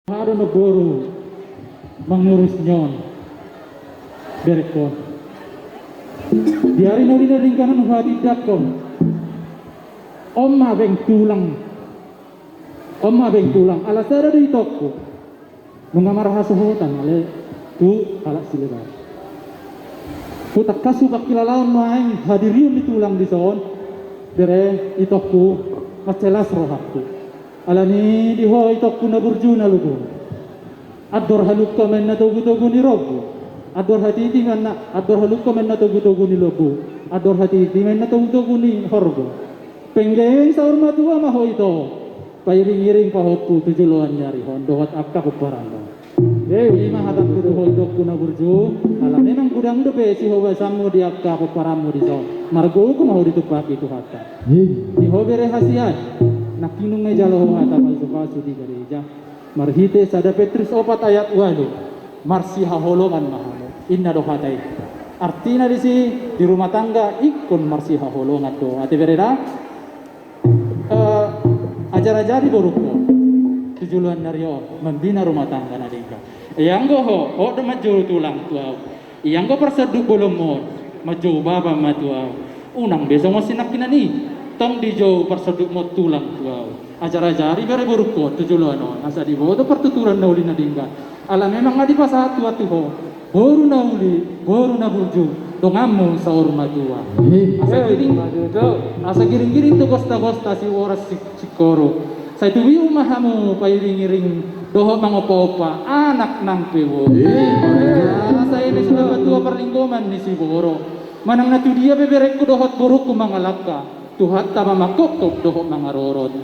Haro na boro mangurus nyon berekon. Diari na rin ka ng hati dakon. Omma beng tulang. Alasara di toko. Nung marah suhutan ale tu alak sileba. Putak kasuka kilalaon maing hadirium di tulang di son. Bere itokku macelas rohakku. Alani diho itokku na burjuna lugu. Ador halukko men na togu-togu ni robu. Ador hati tingan na ador halukko men na togu-togu ni lobu. Ador hati tingan na togu-togu ni horgo. Penggeng sa urma tua maho ito. Pairing-iring pahotku tujuluan nyari hon dohat akka kuparanda. Lima hatap kudu ho itokku na burju. Alam memang kudang dope si hoba samu di akka kuparamu di so. Margo ku maho ditupaki itu hatta. Di hobe rahasiat. Nakinung ngay jalo hata palsu-palsu di gereja. Marhite sada Petrus 4 ayat 8. Marsi haholongan mahamo. Inna do hatai. Artinya di rumah tangga ikon marsi haholongan do. Ate bereda ajar-ajari boruko. Tujuan dari membina rumah tangga nadika. Yang go ho do maju tulang tuau. Yang go perseduk bolong mo. Maju baba matuau. Unang besok masih nakinani. Tong di jauh perseduk mo tulang tuau. Ajar-ajari bare boruko tujuan asa di bodo pertuturan nauli nadingga. Ala memang ngadi pasatu atu ho. Boru nauli, boru na burju. Dongamu saur matua. Asa giring-giring tu gosta-gosta si waras sikoro. Sa tuwi umahamu pairing-iring doho mangopa-opa anak nang pewo. Sa ini sudah batua perlinggoman ni si boro. Manang natu dia beberek ku dohot boruku mangalaka. Tuhat tama makokok doho mangarorot.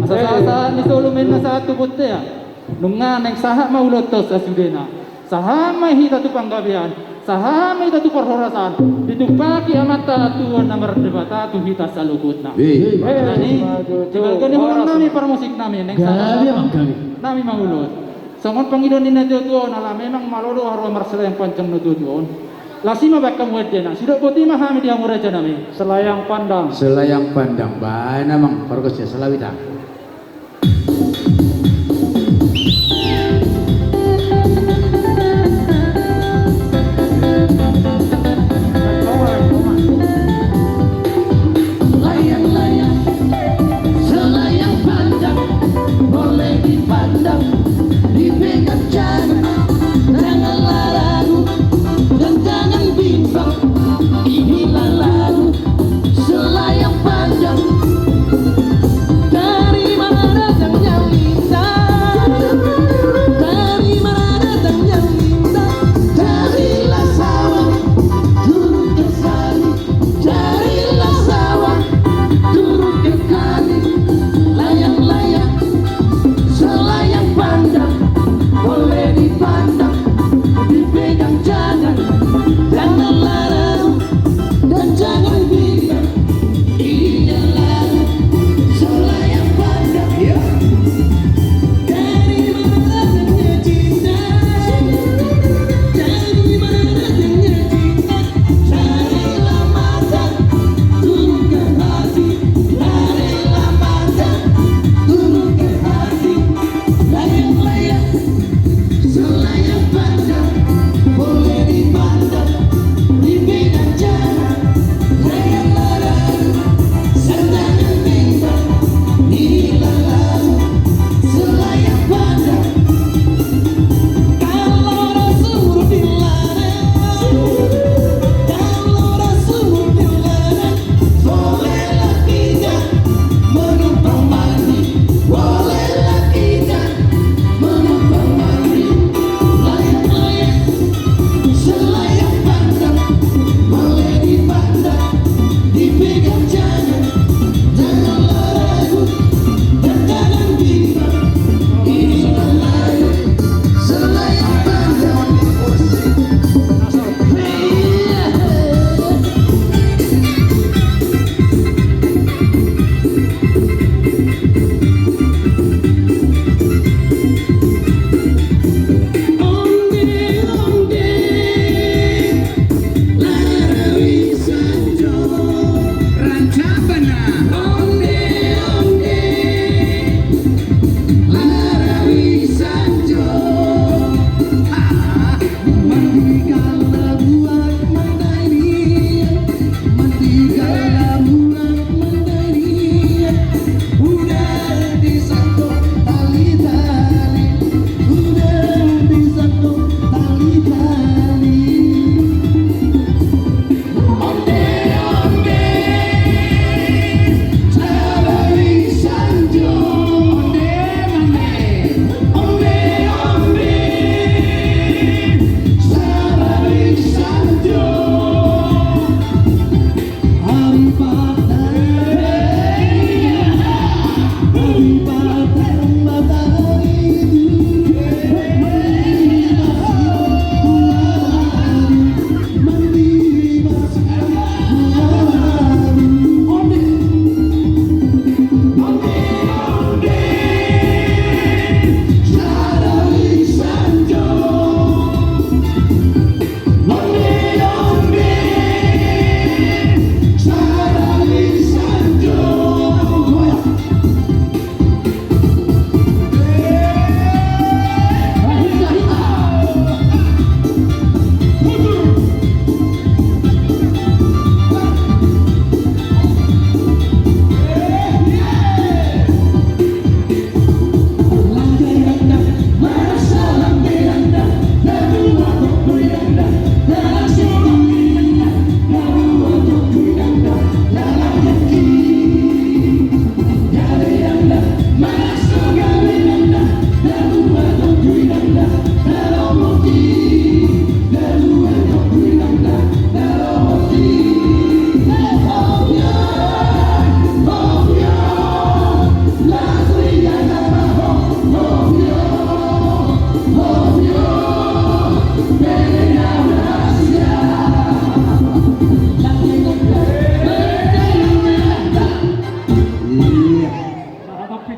Asa ni solumen na sa tubot ya. Nunga neng saha maulot to sa sudena. Saha may hita tu panggabian. Saha may hita tu perhorasan. Ditupaki amata tuan na merdebata tu hita sa lugut na. Nani, jika gani horang nami para musik nami neng saha nami maulot. Sangon Panginoon ni na tuon ala memang malolo harwa marsala yang panjang na tuon. Lasima bakka muedena. Sudah poti mahami dia muraja nami. Selayang pandang. Bana mang pargosnya selawita. Dari mana datangnya lintang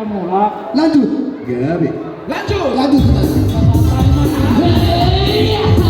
kita mulai. Lanjut. Gabe. Lanjut. Lanjut. Hey,